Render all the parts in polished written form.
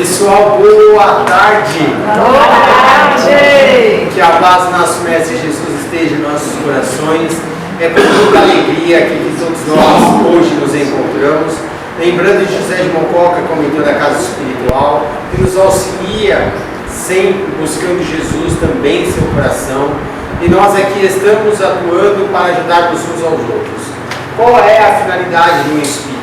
Pessoal, boa tarde! Boa tarde! Que a paz do nosso Mestre Jesus esteja em nossos corações. É com muita alegria aqui que todos nós hoje nos encontramos. Lembrando de José de Mococa, comentou da Casa Espiritual, que nos auxilia sempre buscando Jesus também em seu coração. E nós aqui estamos atuando para ajudarmos uns aos outros. Qual é a finalidade do Espírito?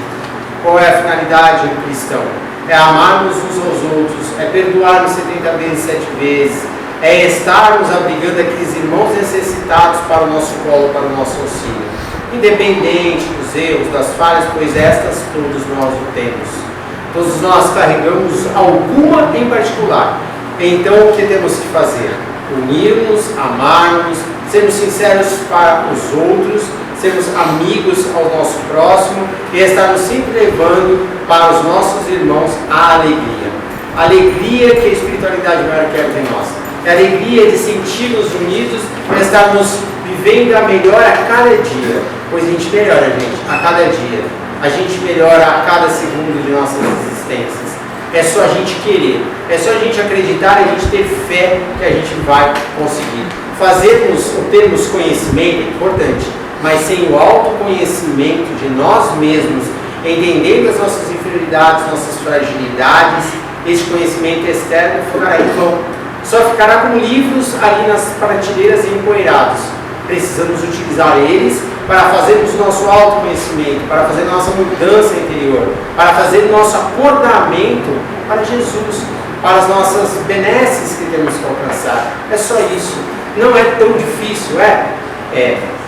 Qual é a finalidade do cristão? É amarmos uns aos outros, é perdoarmos 70 vezes, 7 vezes, é estarmos abrigando aqueles irmãos necessitados para o nosso colo, para o nosso auxílio. Independente dos erros, das falhas, pois estas todos nós o temos. Todos nós carregamos alguma em particular. Então o que temos que fazer? Unir-nos, amarmos, sermos sinceros para os outros, sermos amigos ao nosso próximo e estarmos sempre levando para os nossos irmãos a alegria. A alegria que a espiritualidade maior quer em nós. É a alegria de sentir-nos unidos e estarmos vivendo a melhor a cada dia. Pois a gente melhora, gente, a cada dia. A gente melhora a cada segundo de nossas existências. É só a gente querer, é só a gente acreditar e a gente ter fé que a gente vai conseguir. Fazermos ou termos conhecimento é importante, mas sem o autoconhecimento de nós mesmos, entendendo as nossas inferioridades, nossas fragilidades, esse conhecimento externo ficará em vão. Só ficará como livros ali nas prateleiras empoeirados. Precisamos utilizar eles para fazermos o nosso autoconhecimento, para fazer nossa mudança interior, para fazer nosso acordamento para Jesus, para as nossas benesses que temos que alcançar. É só isso. Não é tão difícil, é.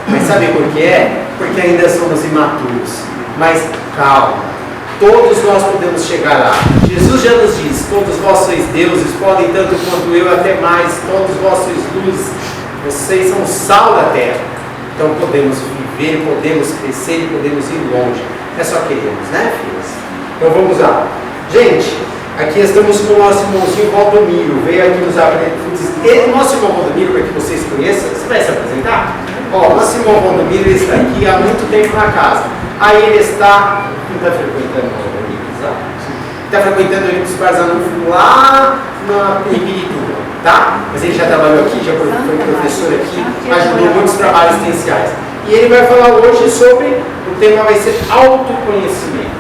Mas sabe por que é? Porque ainda somos imaturos. Mas calma, todos nós podemos chegar lá. Jesus já nos diz: todos vós sois deuses, podem tanto quanto eu, até mais, todos vós sois luz, vocês são o sal da terra. Então podemos viver, podemos crescer e podemos ir longe. É só queremos, né, filhos? Então vamos lá. Gente, aqui estamos com o nosso irmãozinho Valdomiro. Veio aqui nos apresentar. Nosso irmão Valdomiro, para que vocês conheçam, você vai se apresentar? Ó, nosso irmão Valdomiro está aqui há muito tempo na casa. Aí ele está. Quem está frequentando o Valdomiro? Está frequentando o Olímpicos Barzanufo lá no Ibirituba, tá? Mas ele já trabalhou aqui, já foi professor aqui, ajudou muitos trabalhos essenciais. E ele vai falar hoje sobre, o tema vai ser autoconhecimento.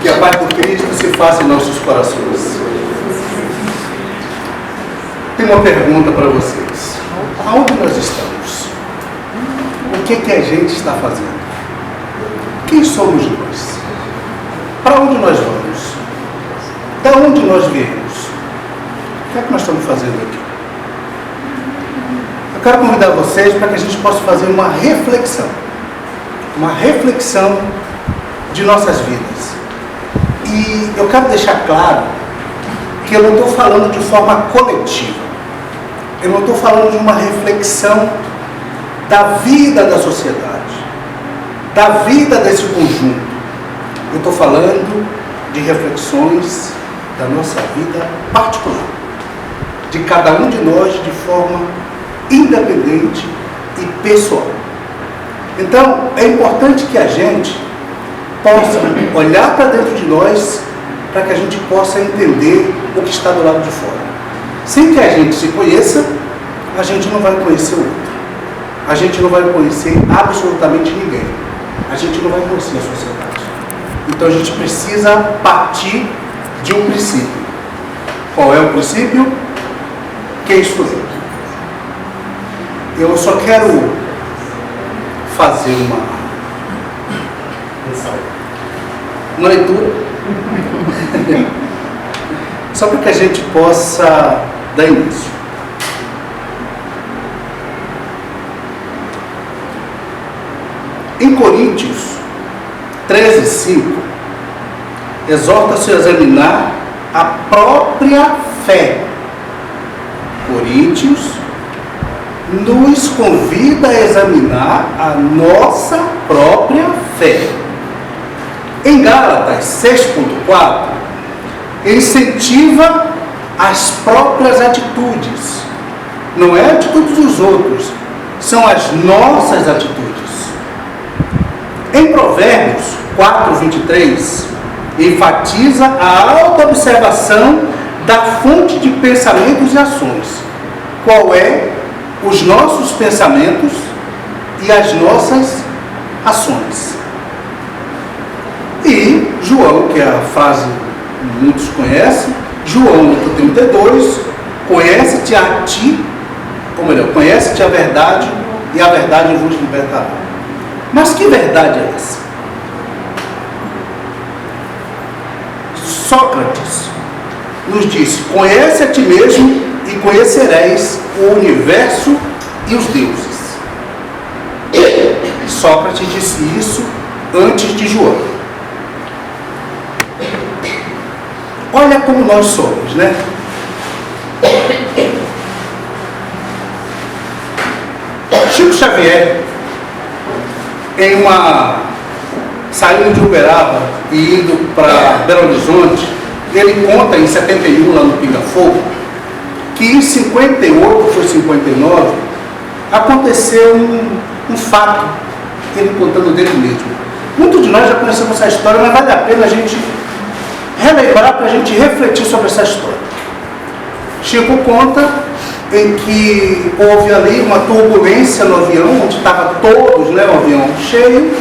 Que a paz do Cristo se faça em nossos corações. Tem uma pergunta para vocês. Aonde nós estamos? O que a gente está fazendo? Quem somos nós? Para onde nós vamos? Da onde nós viemos? O que é que nós estamos fazendo aqui? Eu quero convidar vocês para que a gente possa fazer uma reflexão de nossas vidas. E eu quero deixar claro que eu não estou falando de forma coletiva. Eu não estou falando de uma reflexão da vida da sociedade, da vida desse conjunto. Eu estou falando de reflexões da nossa vida particular, de cada um de nós de forma independente e pessoal. Então, é importante que a gente possa olhar para dentro de nós para que a gente possa entender o que está do lado de fora. Sem que a gente se conheça, a gente não vai conhecer o outro. A gente não vai conhecer absolutamente ninguém. A gente não vai conhecer a sociedade. Então a gente precisa partir de um princípio. Qual é o princípio? Quem sou eu? Eu só quero fazer uma leitura só para que a gente possa dar início. Em Coríntios 13:5, exorta-se a examinar a própria fé. Coríntios nos convida a examinar a nossa própria fé. Em Gálatas 6:4, incentiva as próprias atitudes. Não é a atitude dos outros, são as nossas atitudes. Em Provérbios 4:23, enfatiza a autoobservação da fonte de pensamentos e ações. Qual é os nossos pensamentos e as nossas ações. E João, que é a frase que muitos conhecem, João 8,32, conhece-te a ti, ou melhor, conhece-te a verdade e a verdade vos libertará. Mas que verdade é essa? Sócrates nos disse: conhece a ti mesmo e conhecereis o universo e os deuses. Sócrates disse isso antes de João. Olha como nós somos, né? Chico Xavier, saindo de Uberaba e indo para Belo Horizonte, ele conta em 71, lá no Pinga Fogo, que em 58, foi 59, aconteceu um fato, ele contando dele mesmo. Muitos de nós já conhecemos essa história, mas vale a pena a gente relembrar para a gente refletir sobre essa história. Chico conta em que houve ali uma turbulência no avião, onde estavam todos, né, o avião cheio,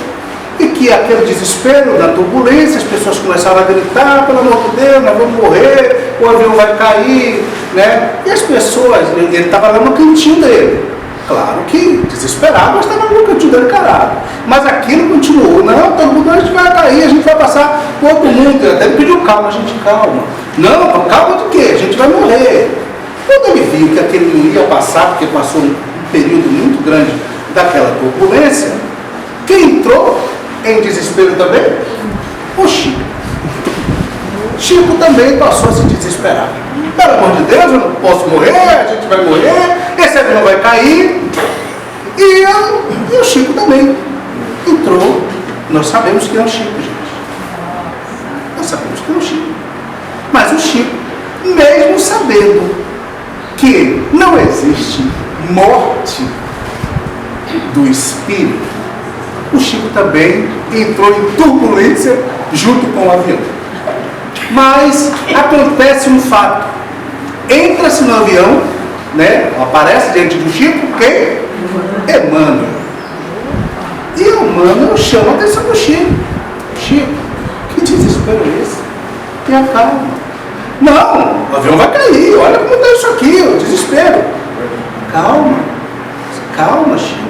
e que aquele desespero da turbulência, as pessoas começaram a gritar: pelo amor de Deus, nós vamos morrer, o avião vai cair, né? E as pessoas, ele estava lá no cantinho dele, claro que desesperado, mas estava no cantinho dele carado, mas aquilo continuou: não, todo mundo, a gente vai cair, a gente vai passar por outro mundo. Ele até pediu calma: gente, calma. Não, calma de quê? A gente vai morrer. Quando ele viu que aquele não ia passar, porque passou um período muito grande daquela turbulência, quem entrou em desespero também? O Chico. Chico também passou a se desesperar. Pelo amor de Deus, eu não posso morrer, a gente vai morrer, esse avião vai cair. E o Chico também entrou. Nós sabemos que é o Chico, gente. Nós sabemos que é o Chico. Mas o Chico, mesmo sabendo que não existe morte do espírito, o Chico também entrou em turbulência junto com o avião. Mas acontece um fato: entra-se no avião, né? Aparece diante do Chico quem? Emmanuel. E Emmanuel chama a atenção do Chico: Chico, que desespero é esse? Tenha calma. Não, o avião vai cair, olha como está isso aqui, o desespero. Calma, calma, Chico.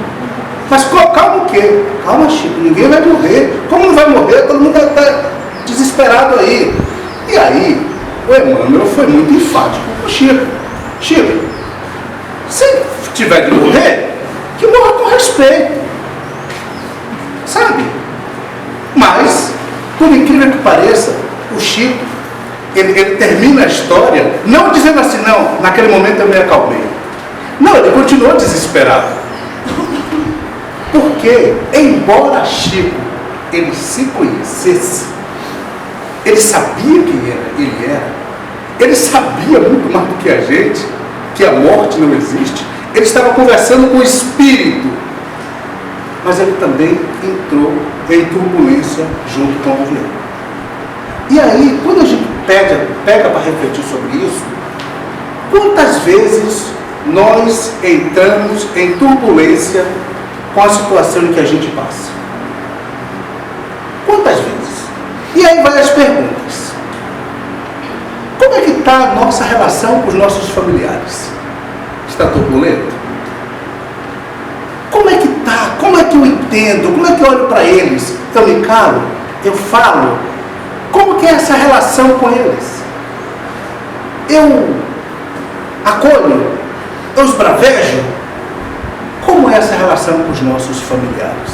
Mas calma o quê? Calma, Chico, ninguém vai morrer. Como não vai morrer? Todo mundo está desesperado aí. E aí, o Emmanuel foi muito enfático com o Chico: Chico, se tiver de morrer, que morra com respeito. Sabe? Mas, por incrível que pareça, o Chico, ele termina a história não dizendo assim: não, naquele momento eu me acalmei. Não, ele continuou desesperado. Porque, embora Chico ele se conhecesse, ele sabia quem ele era, ele sabia muito mais do que a gente, que a morte não existe. Ele estava conversando com o espírito, mas ele também entrou em turbulência junto com o avião. E aí, quando a gente pega para refletir sobre isso, quantas vezes nós entramos em turbulência com a situação em que a gente passa? Quantas vezes? E aí vai as perguntas: como é que está a nossa relação com os nossos familiares? Está turbulento? Como é que está? Como é que eu entendo? Como é que eu olho para eles? Eu me calo? Eu falo? Como que é essa relação com eles? Eu acolho? Eu esbravejo? Como é essa relação com os nossos familiares?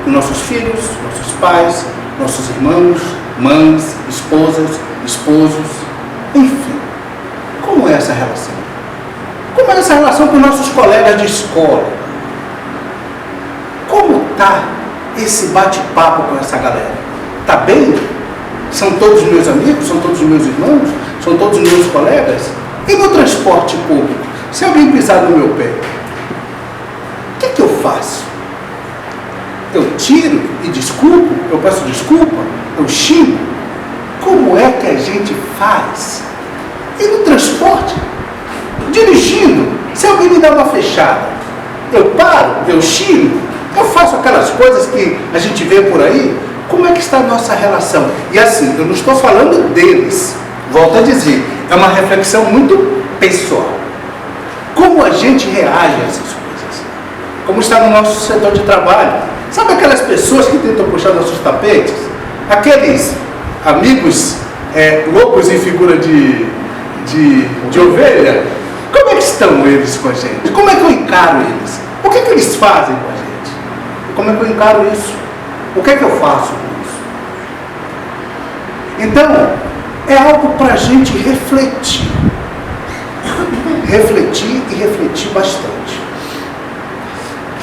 Com nossos filhos, nossos pais, nossos irmãos, mães, esposas, esposos, enfim. Como é essa relação? Como é essa relação com nossos colegas de escola? Como está esse bate-papo com essa galera? Está bem? São todos meus amigos? São todos meus irmãos? São todos meus colegas? E no transporte público? Se alguém pisar no meu pé, o que eu faço? Eu tiro e desculpo? Eu peço desculpa? Eu xingo? como é que a gente faz? E no transporte, dirigindo, se alguém me dá uma fechada, eu paro, eu xingo, eu faço aquelas coisas que a gente vê por aí. Como é que está a nossa relação? E assim, eu não estou falando deles, volto a dizer, é uma reflexão muito pessoal. Como a gente reage a essas coisas? Como está no nosso setor de trabalho? Sabe aquelas pessoas que tentam puxar nossos tapetes? Aqueles amigos lobos em figura de ovelha? Como é que estão eles com a gente? Como é que eu encaro eles? O que é que eles fazem com a gente? Como é que eu encaro isso? O que é que eu faço com isso? Então, é algo para a gente refletir. Refletir e refletir bastante.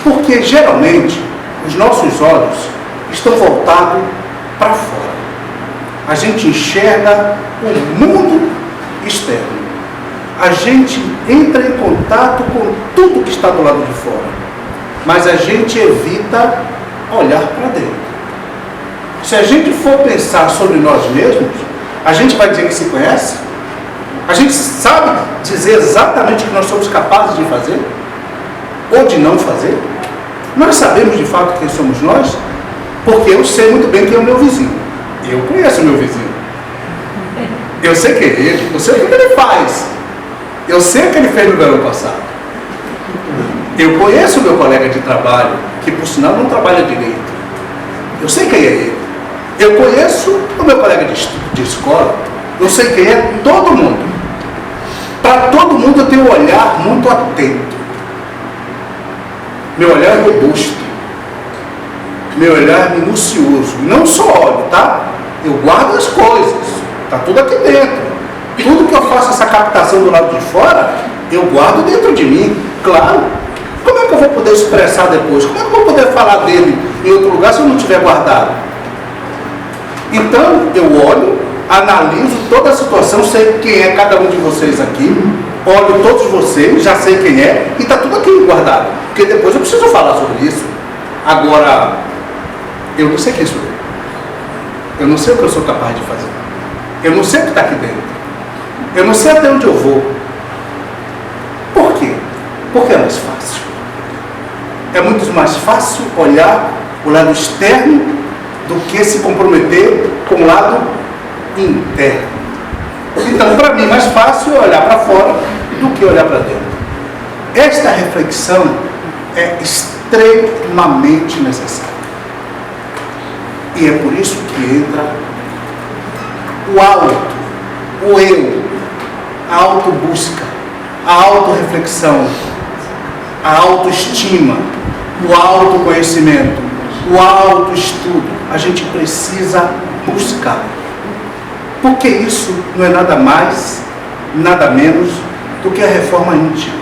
Porque, geralmente, os nossos olhos estão voltados para fora. A gente enxerga o mundo externo. A gente entra em contato com tudo que está do lado de fora. Mas a gente evita olhar para dentro. Se a gente for pensar sobre nós mesmos, a gente vai dizer que se conhece? A gente sabe dizer exatamente o que nós somos capazes de fazer? Ou de não fazer? Nós sabemos de fato quem somos nós? Porque eu sei muito bem quem é o meu vizinho. Eu conheço o meu vizinho. Eu sei quem é ele, eu sei o que ele faz. Eu sei o que ele fez no verão passado. Eu conheço o meu colega de trabalho, que por sinal não trabalha direito. Eu sei quem é ele. Eu conheço o meu colega de escola. Eu sei quem é todo mundo. Para todo mundo eu tenho um olhar muito atento. Meu olhar é robusto. Meu olhar é minucioso. Não só olho, tá? Eu guardo as coisas. Está tudo aqui dentro. Tudo que eu faço essa captação do lado de fora, eu guardo dentro de mim. Claro. Como é que eu vou poder expressar depois? Como é que eu vou poder falar dele em outro lugar se eu não tiver guardado? Então, eu olho, analiso toda a situação, sei quem é cada um de vocês aqui, olho todos vocês, já sei quem é, e está tudo aqui guardado. Porque depois eu preciso falar sobre isso. Agora, eu não sei quem sou eu. Eu não sei o que eu sou capaz de fazer. Eu não sei o que está aqui dentro. Eu não sei até onde eu vou. Por quê? Porque é mais fácil. É muito mais fácil olhar o lado externo do que se comprometer com o lado interno. Então, para mim, é mais fácil olhar para fora do que olhar para dentro. Esta reflexão é extremamente necessária. E é por isso que entra o auto, o eu, a autobusca, a autorreflexão, a autoestima, o autoconhecimento, o autoestudo. A gente precisa buscar. Porque isso não é nada mais, nada menos do que a reforma íntima.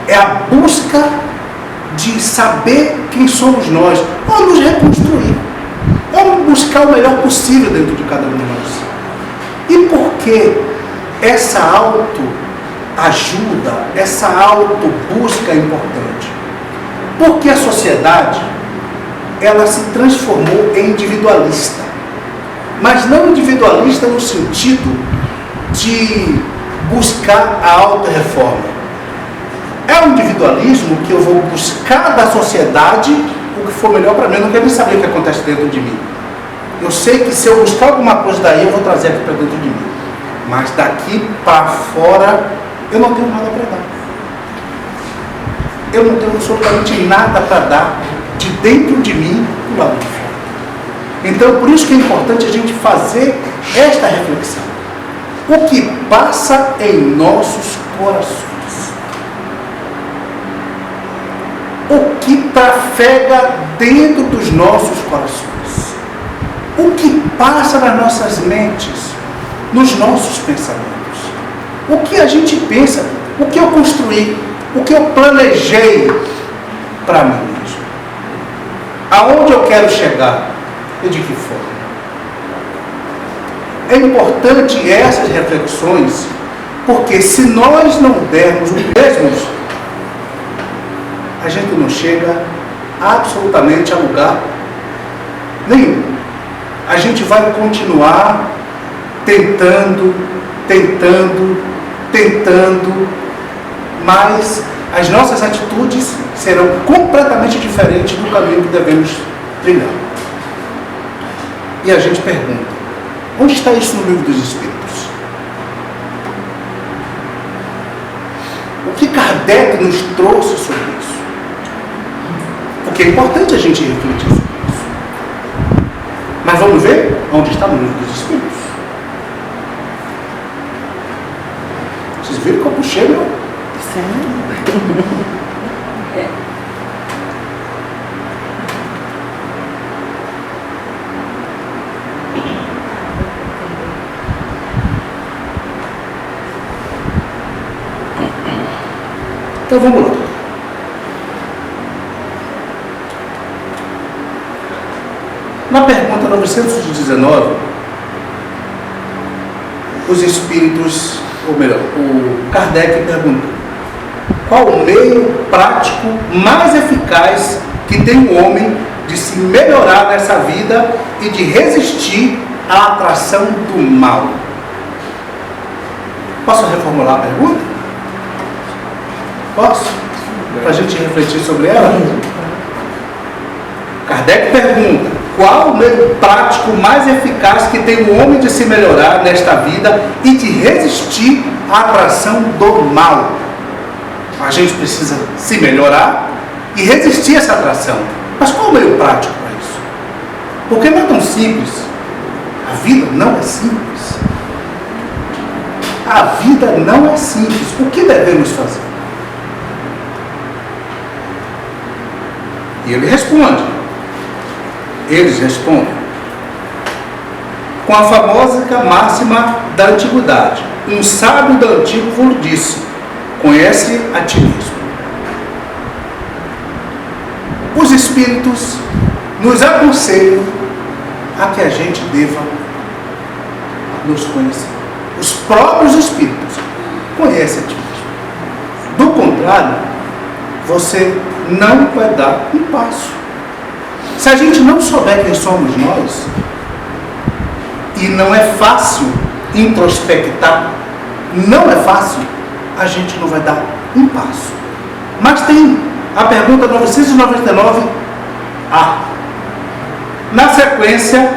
É a busca de saber quem somos nós, ou nos reconstruir, ou buscar o melhor possível dentro de cada um de nós. E por que essa autoajuda, essa autobusca é importante? Porque a sociedade, ela se transformou em individualista. Mas não individualista no sentido de buscar a auto-reforma. É um individualismo que eu vou buscar da sociedade o que for melhor para mim. Eu não quero nem saber o que acontece dentro de mim. Eu sei que se eu buscar alguma coisa daí, eu vou trazer aqui para dentro de mim. Mas daqui para fora, eu não tenho nada para dar. Eu não tenho absolutamente nada para dar de dentro de mim do lado de fora. Então, por isso que é importante a gente fazer esta reflexão. O que passa em nossos corações? O que trafega dentro dos nossos corações? O que passa nas nossas mentes, nos nossos pensamentos? O que a gente pensa? O que eu construí? O que eu planejei para mim mesmo? Aonde eu quero chegar? E de que forma? É importante essas reflexões, porque se nós não dermos o mesmo, a gente não chega absolutamente a lugar nenhum. a gente vai continuar tentando, mas as nossas atitudes serão completamente diferentes do caminho que devemos trilhar. E a gente pergunta, onde está isso no livro dos Espíritos? O que Kardec nos trouxe sobre isso? Porque é importante a gente refletir sobre isso. Mas vamos ver onde está no livro dos Espíritos. Vocês viram que eu puxei, meu? Sim. Então vamos lá. Na pergunta 919, os espíritos, ou melhor, o Kardec perguntou: qual o meio prático mais eficaz que tem o homem de se melhorar nessa vida e de resistir à atração do mal? Posso reformular a pergunta? Posso? Para a gente refletir sobre ela? Kardec pergunta: qual o meio prático mais eficaz que tem o homem de se melhorar nesta vida e de resistir à atração do mal? A gente precisa se melhorar e resistir a essa atração. Mas qual o meio prático para isso? Porque não é tão simples. A vida não é simples. A vida não é simples. O que devemos fazer? E ele responde. Eles respondem com a famosa máxima da antiguidade. Um sábio do antigo vos disse: conhece a ti mesmo. Os espíritos nos aconselham a que a gente deva nos conhecer. Os próprios espíritos conhecem a ti mesmo. Do contrário, você não vai dar um passo. Se a gente não souber quem somos nós, e não é fácil introspectar, não é fácil, a gente não vai dar um passo. Mas tem a pergunta 999A. Na sequência,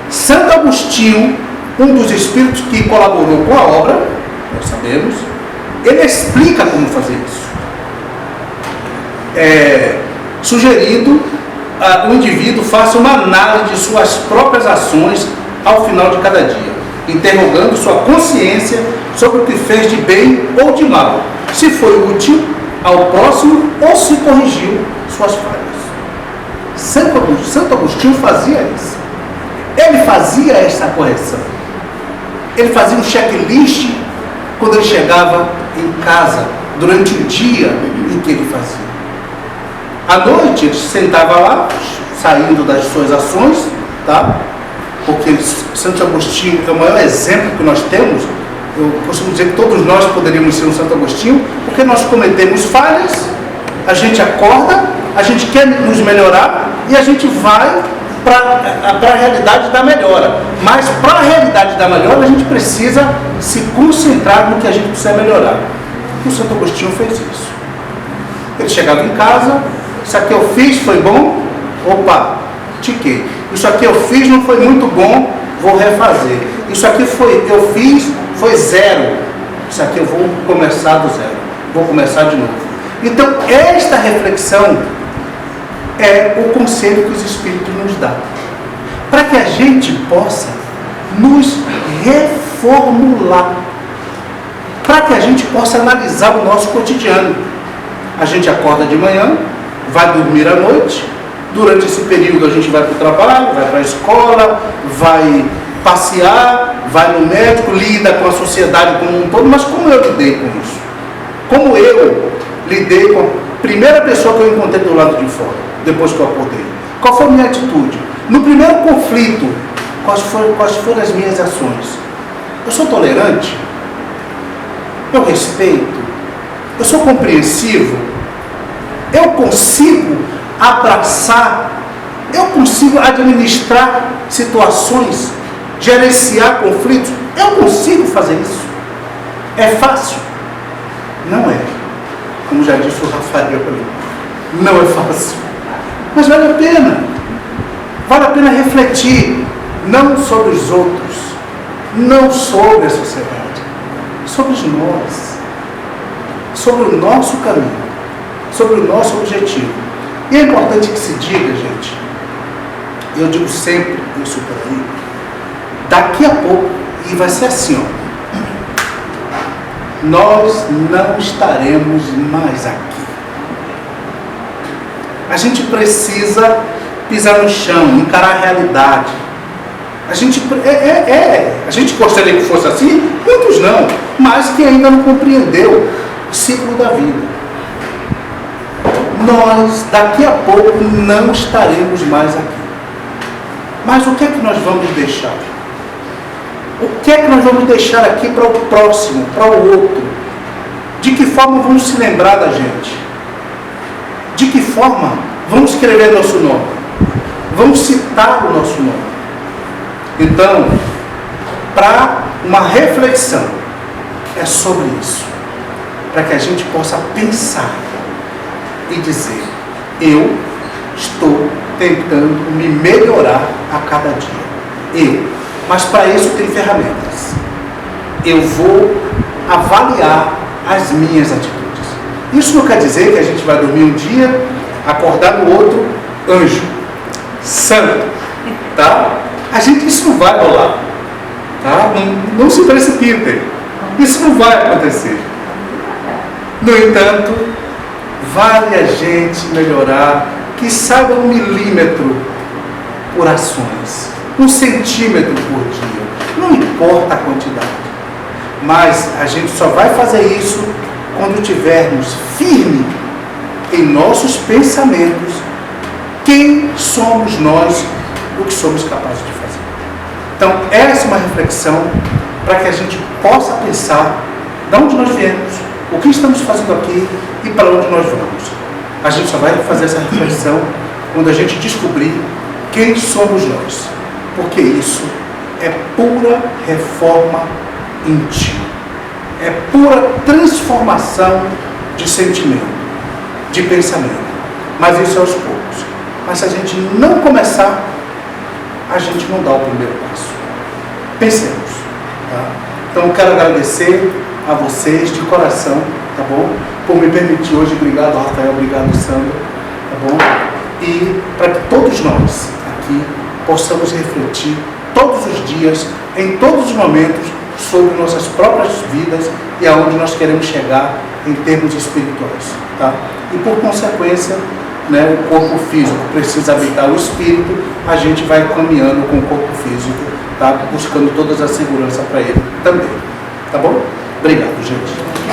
Santo Agostinho, um dos espíritos que colaborou com a obra, nós sabemos, ele explica como fazer isso. Sugerindo o indivíduo faça uma análise de suas próprias ações ao final de cada dia, interrogando sua consciência sobre o que fez de bem ou de mal, se foi útil ao próximo ou se corrigiu suas falhas. Santo Agostinho fazia isso. Ele fazia essa correção. Ele fazia um checklist quando ele chegava em casa, durante o dia em que ele fazia. À noite, ele sentava lá, saindo das suas ações, tá? Porque Santo Agostinho é o maior exemplo que nós temos. Eu costumo dizer que todos nós poderíamos ser um Santo Agostinho, porque nós cometemos falhas, a gente acorda, a gente quer nos melhorar e a gente vai para a realidade da melhora. Mas para a realidade da melhora, a gente precisa se concentrar no que a gente precisa melhorar. O Santo Agostinho fez isso. Ele chegava em casa: isso aqui eu fiz, foi bom? Opa, tiquei. Isso aqui eu fiz, não foi muito bom, vou refazer. Isso aqui eu fiz, foi 0. Isso aqui eu vou começar do 0. Vou começar de novo. Então, esta reflexão é o conselho que os Espíritos nos dão, para que a gente possa nos reformular, para que a gente possa analisar o nosso cotidiano. A gente acorda de manhã, vai dormir à noite, durante esse período a gente vai para o trabalho, vai para a escola, vai passear, vai no médico, lida com a sociedade como um todo. Mas como eu lidei com isso? Como eu lidei com a primeira pessoa que eu encontrei do lado de fora, depois que eu acordei? Qual foi a minha atitude? No primeiro conflito, quais foram as minhas ações? Eu sou tolerante? Eu respeito? Eu sou compreensivo? Eu consigo abraçar Eu consigo administrar situações, gerenciar conflitos? Eu consigo fazer isso? É fácil? Não é. Como já disse o Rafael, não é fácil. Mas vale a pena. Vale a pena refletir, não sobre os outros, não sobre a sociedade, sobre nós, sobre o nosso caminho, sobre o nosso objetivo. E é importante que se diga, gente, eu digo sempre isso por aí, daqui a pouco, e vai ser assim, ó, nós não estaremos mais aqui. A gente precisa pisar no chão, encarar a realidade. A gente gostaria que fosse assim, muitos não, mas que ainda não compreendeu o ciclo da vida. Nós, daqui a pouco, não estaremos mais aqui. Mas o que é que nós vamos deixar? O que é que nós vamos deixar aqui para o próximo, para o outro? De que forma vamos se lembrar da gente? De que forma vamos escrever nosso nome? Vamos citar o nosso nome? Então, para uma reflexão, é sobre isso. Para que a gente possa pensar e dizer, eu estou tentando me melhorar a cada dia. Mas para isso tem ferramentas. Eu vou avaliar as minhas atitudes. Isso não quer dizer que a gente vai dormir um dia, acordar no outro, anjo, santo, tá? Isso não vai rolar, tá? Não se precipitem. Isso não vai acontecer. No entanto, vale a gente melhorar, que saiba 1 milímetro por ações, 1 centímetro por dia, não importa a quantidade, mas a gente só vai fazer isso quando tivermos firme em nossos pensamentos quem somos nós, o que somos capazes de fazer. Então, essa é uma reflexão para que a gente possa pensar de onde nós viemos, o que estamos fazendo aqui e para onde nós vamos. A gente só vai fazer essa reflexão quando a gente descobrir quem somos nós, porque isso é pura reforma íntima, é pura transformação de sentimento, de pensamento, mas isso é aos poucos. Mas se a gente não começar, a gente não dá o primeiro passo. Pensemos, tá? Então eu quero agradecer a vocês de coração, tá bom? Por me permitir hoje, obrigado Rafael, obrigado Sandra, tá bom? E para que todos nós aqui possamos refletir todos os dias, em todos os momentos, sobre nossas próprias vidas e aonde nós queremos chegar em termos espirituais, tá? E por consequência, né, o corpo físico precisa habitar o espírito, a gente vai caminhando com o corpo físico, tá? Buscando toda a segurança para ele também, tá bom? Obrigado, gente.